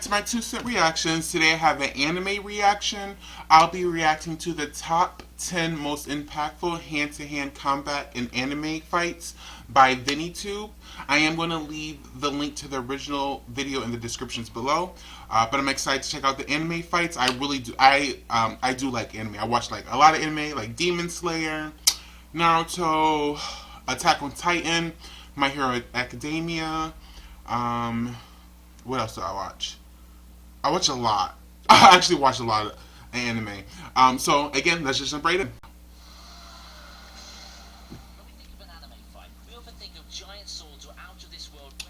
back to my 2 cent reactions. Today I have an anime reaction. I'll be reacting to the top 10 most impactful hand-to-hand combat in anime fights by VinnyTube. I am going to leave the link to the original video in the descriptions below. But I'm excited to check out the anime fights. I really do. I do like anime. I watch like a lot of anime, like Demon Slayer, Naruto, Attack on Titan, My Hero Academia. What else do I watch? I watch a lot. I actually watch a lot of anime. So again, let's just jump right in.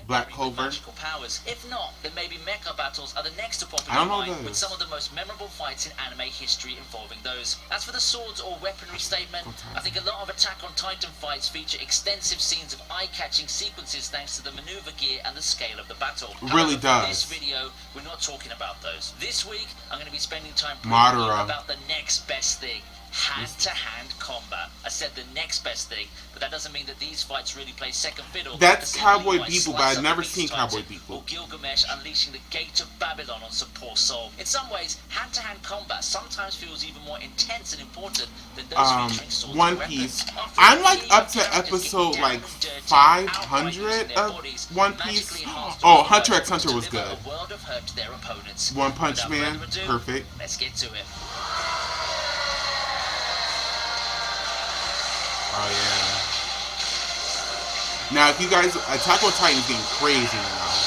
Black Clover. Magical powers. If not, then maybe mecha battles are the next to pop in I don't your know mind, with some of the most memorable fights in anime history involving those. As for the swords or weaponry statement, I think a lot of Attack on Titan fights feature extensive scenes of eye-catching sequences thanks to the maneuver gear and the scale of the battle. Really does. For this video, we're not talking about those. This week, I'm going to be spending time Madara. about the next best thing. Hand-to-hand combat. I said the next best thing, but that doesn't mean that these fights really play second fiddle. That's Cowboy Bebop, but I've never seen Cowboy Bebop. Or Gilgamesh unleashing the gate of Babylon on some poor soul. In some ways, hand-to-hand combat sometimes feels even more intense and important than those featuring swords One and weapons. Piece. I'm like up to episode like 500 of One Piece. Oh, Hunter x Hunter was good. One Punch Man, perfect. Let's get to it. Oh yeah. Now, if you guys, Attack on Titan is getting crazy now.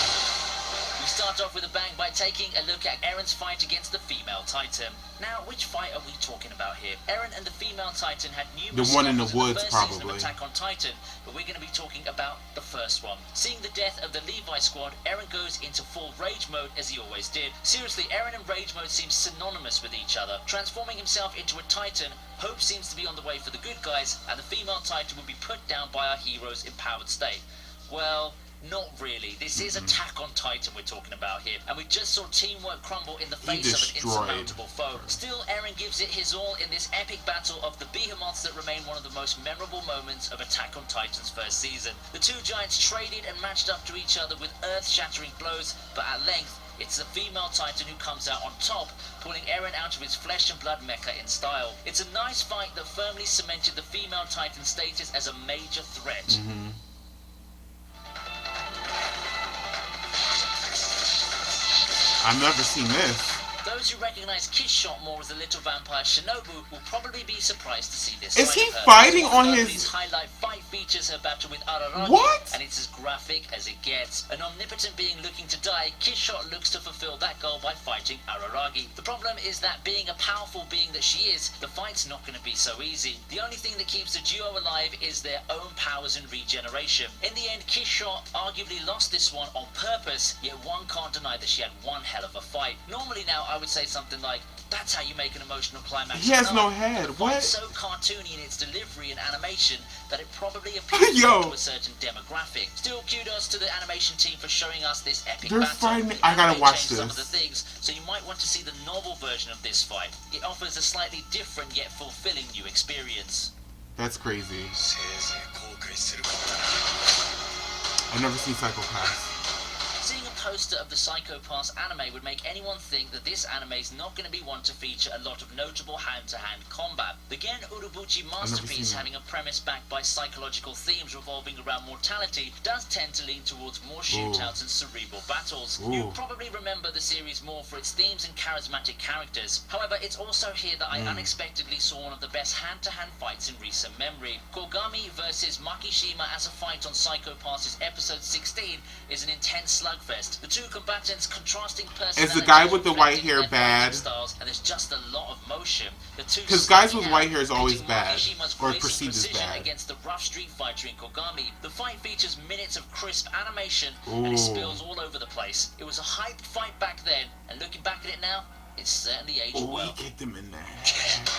We start off with a bang by taking a look at Eren's fight against the female Titan. Now, which fight are we talking about here? Eren and the female Titan had numerous The one in the scuffles woods, the first season probably. of Attack on Titan, but we're going to be talking about the first one. Seeing the death of the Levi squad, Eren goes into full rage mode as he always did. Seriously, Eren and rage mode seem synonymous with each other. Transforming himself into a Titan, hope seems to be on the way for the good guys, and the female Titan will be put down by our hero's empowered state. Well, not really. This is Attack on Titan we're talking about here, and we just saw teamwork crumble in the face of an insurmountable foe. Still, Eren gives it his all in this epic battle of the behemoths that remain one of the most memorable moments of Attack on Titan's first season. The two giants traded and matched up to each other with earth-shattering blows, but at length, it's the female Titan who comes out on top, pulling Eren out of his flesh and blood mecha in style. It's a nice fight that firmly cemented the female Titan's status as a major threat. I've never seen this. Those who recognize Kiss Shot more as the little vampire Shinobu will probably be surprised to see this. Is he fighting on his... These highlight fight features her battle with Araragi. What? And it's as graphic as it gets. An omnipotent being looking to die, Kiss Shot looks to fulfill that goal by fighting Araragi. The problem is that being a powerful being that she is, the fight's not going to be so easy. The only thing that keeps the duo alive is their own powers and regeneration. In the end, Kiss Shot arguably lost this one on purpose, yet one can't deny that she had one hell of a fight. Normally now, I would say something like, that's how you make an emotional climax. He has no head. What? It's so cartoony in its delivery and animation that it probably appeals to a certain demographic. Still, kudos to the animation team for showing us this epic battle. Fighting. I gotta watch this. Some of the things, so you might want to see the novel version of this fight. It offers a slightly different yet fulfilling new experience. That's crazy. I've never seen Psycho-Pass. Seeing a poster of the Psycho-Pass anime would make anyone think that this anime is not going to be one to feature a lot of notable hand-to-hand combat. The Gen Urobuchi masterpiece, having a premise backed by psychological themes revolving around mortality, does tend to lean towards more shootouts and cerebral battles. You probably remember the series more for its themes and charismatic characters. However, it's also here that I unexpectedly saw one of the best hand-to-hand fights in recent memory. Kogami versus Makishima as a fight on Psycho-Pass's episode 16 is an intense slugfest. The two combatants contrasting personalities. Is the guy with the white hair bad? Styles, and there's just a lot of motion. Because guys with white hair is always bad, or perceived as bad. Against the rough street fighter in Kogami. The fight features minutes of crisp animation, and it spills all over the place. It was a hyped fight back then, and looking back at it now, it's certainly aged well. He kicked him in the head.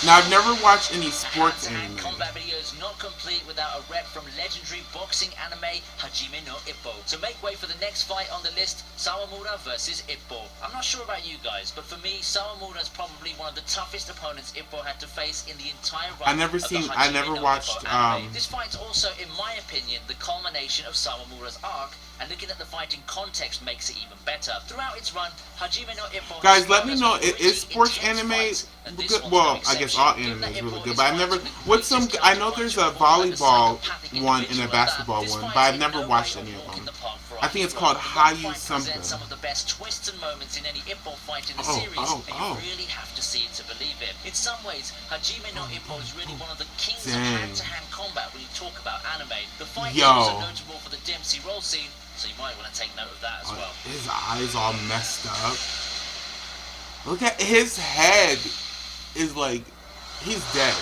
Now, I've never watched any sports Hand-to-hand anime. combat video is not complete without a rep from legendary boxing anime Hajime no Ippo. So make way for the next fight on the list, Sawamura versus Ippo. I'm not sure about you guys, but for me, Sawamura is probably one of the toughest opponents Ippo had to face in the entire run I never watched, anime. This fight's also, in my opinion, the culmination of Sawamura's arc, and looking at the fight in context makes it even better. Throughout its run, Hajime no Ippo Guys, let me know, is sports anime good? Well, I guess all anime is really good, but I've never, I know there's a volleyball one and a basketball one, but I've never watched any of them. I think it's called Hayu something. Some of the best twists and moments in any Ippo fight in the series, and you really have to see it to believe it. In some ways, Hajime no Ippo is really one of the kings of hand-to-hand combat when you talk about anime. The fight is also notable for the Dempsey roll scene, so you might want to take note of that as well. His eyes all messed up. Look at his head. Is like, he's dead.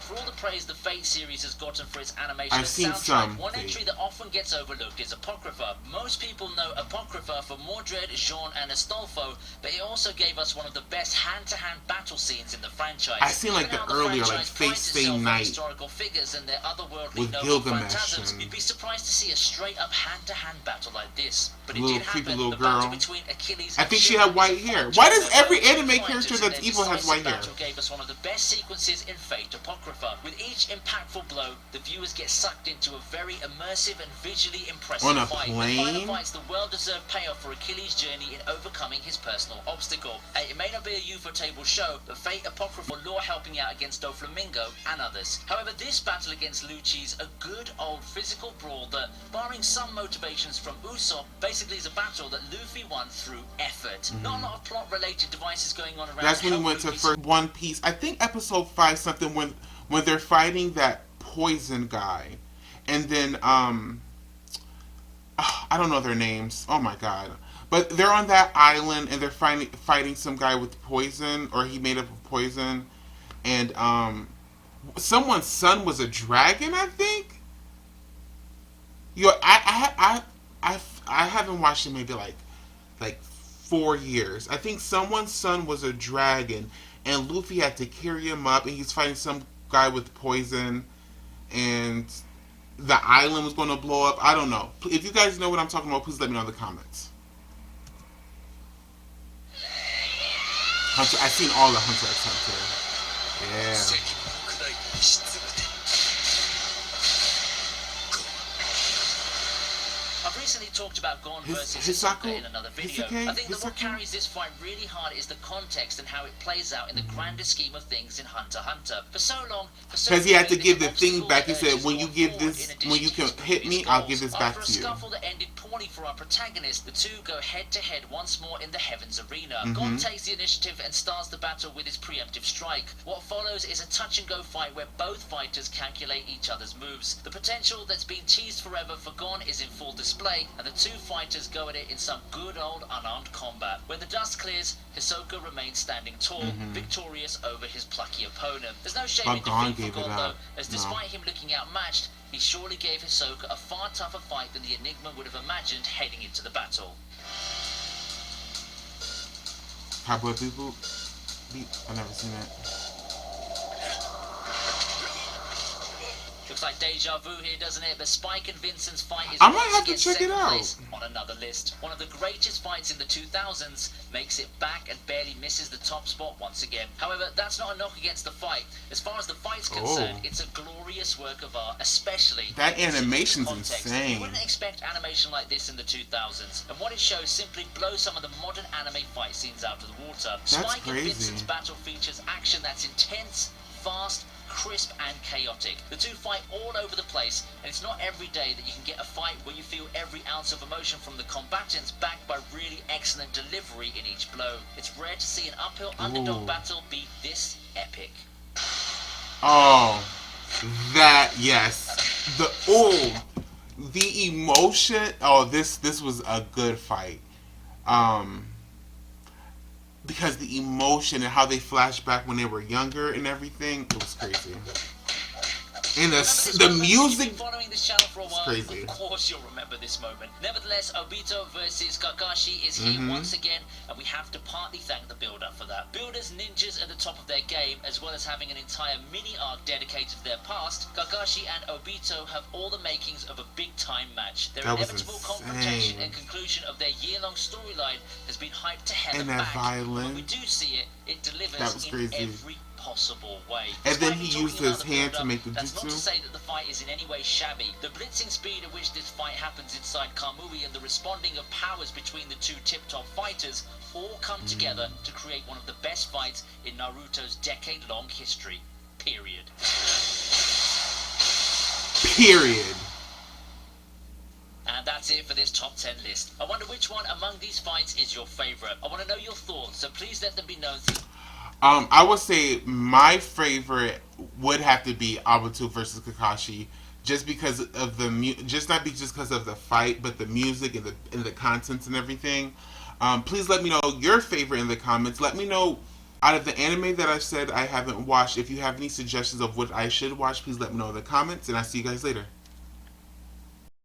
For all the praise the Fate series has gotten for its animation I've and seen soundtrack, some one Fate. entry that often gets overlooked is Apocrypha. Most people know Apocrypha for Mordred, Jean, and Astolfo, but it also gave us one of the best hand-to-hand battle scenes in the franchise. I've seen like Given the how earlier like franchise Fate prides Stay itself on Night historical figures and their otherworldly with noble Gilgamesh phantasms, and you'd be surprised to see a straight-up hand-to-hand battle like this. But it little did creepy happen. little The battle girl. between Achilles I and think she Shimon had white is a hair. fight Why does between every both anime fighters, character and that's their evil has decisive white hair? battle gave us one of the best sequences in Fate Apocrypha. With each impactful blow, the viewers get sucked into a very immersive and visually impressive On a fight. plane? The final fight's the well-deserved payoff for Achilles' journey in overcoming his personal obstacle. It may not be a UFO-table show, but Fate Apocrypha lore helping out against Doflamingo and others. However, this battle against Lucci's a good old physical brawl that, barring some motivations from Usopp, basically is a battle that Luffy won through effort. Not a lot of plot-related devices going on around. That's when he went to first One Piece. I think episode 5 something when they're fighting that poison guy, and then I don't know their names. Oh my god! But they're on that island and they're fighting some guy with poison, or he made up of poison, and someone's son was a dragon. I think. I haven't watched it maybe like 4 years. I think someone's son was a dragon, and Luffy had to carry him up, and he's fighting some guy with poison, and the island was going to blow up. I don't know. If you guys know what I'm talking about, please let me know in the comments. Hunter, I've seen all the Hunter x Hunter. Yeah. I've recently talked about Gon versus Hisaku? Hisoka in another video. Hisake? I think that what Hisaku? carries this fight really hard is the context and how it plays out in the grander scheme of things in Hunter x Hunter. For so long, Because he had to give the thing back. He said, when you give this, when you can hit me, I'll give this back to you. After a scuffle that ended poorly for our protagonist, the two go head to head once more in the Heavens Arena. Gon takes the initiative and starts the battle with his preemptive strike. What follows is a touch and go fight where both fighters calculate each other's moves. The potential that's been teased forever for Gon is in full display, and the two fighters go at it in some good old unarmed combat. When the dust clears, Hisoka remains standing tall, victorious over his plucky opponent. There's no shame But in Gon defeat for gave it Gon though, up. as No. despite him looking outmatched, he surely gave Hisoka a far tougher fight than the Enigma would have imagined heading into the battle. Cowboy Bebop? I've never seen that. Looks like deja vu here, doesn't it? But Spike and Vincent's fight is I might once have to again check it second out. place on another list. One of the greatest fights in the 2000s makes it back and barely misses the top spot once again. However, that's not a knock against the fight. As far as the fight's concerned, it's a glorious work of art, especially That in its animation's context. insane. You wouldn't expect animation like this in the 2000s, and what it shows simply blows some of the modern anime fight scenes out of the water. Spike and crazy. Vincent's battle features action that's intense, fast, crisp and chaotic. The two fight all over the place, and it's not every day that you can get a fight where you feel every ounce of emotion from the combatants backed by really excellent delivery in each blow. It's rare to see an uphill underdog battle be this epic. Oh, yes. The emotion. Oh, this was a good fight. Because the emotion and how they flashed back when they were younger and everything, it was crazy. And Remember this the moment? If music. you've been following this channel for a while, crazy. of course you'll remember this moment. Nevertheless, Obito versus Kakashi is here once again, and we have to partly thank the builder for that. Builders ninjas at the top of their game, as well as having an entire mini arc dedicated to their past, Kakashi and Obito have all the makings of a big-time match. Their That was inevitable insane. confrontation and conclusion of their year-long storyline has been hyped to hell And and that back. violin. When we do see it, it delivers That was in crazy. every possible way. And then Despite he talking used about his the hand to build-up, make the that's not to jutsu. say that the fight is in any way shabby. The blitzing speed at which this fight happens inside Kamui and the responding of powers between the two tip-top fighters all come together to create one of the best fights in Naruto's decade-long history. Period. Period. And that's it for this top 10 list. I wonder which one among these fights is your favorite. I want to know your thoughts, so please let them be known through. I would say my favorite would have to be Obito versus Kakashi, just because of the just not just because of the fight, but the music and the contents and everything. Please let me know your favorite in the comments. Let me know out of the anime that I said I haven't watched. If you have any suggestions of what I should watch, please let me know in the comments, and I'll see you guys later.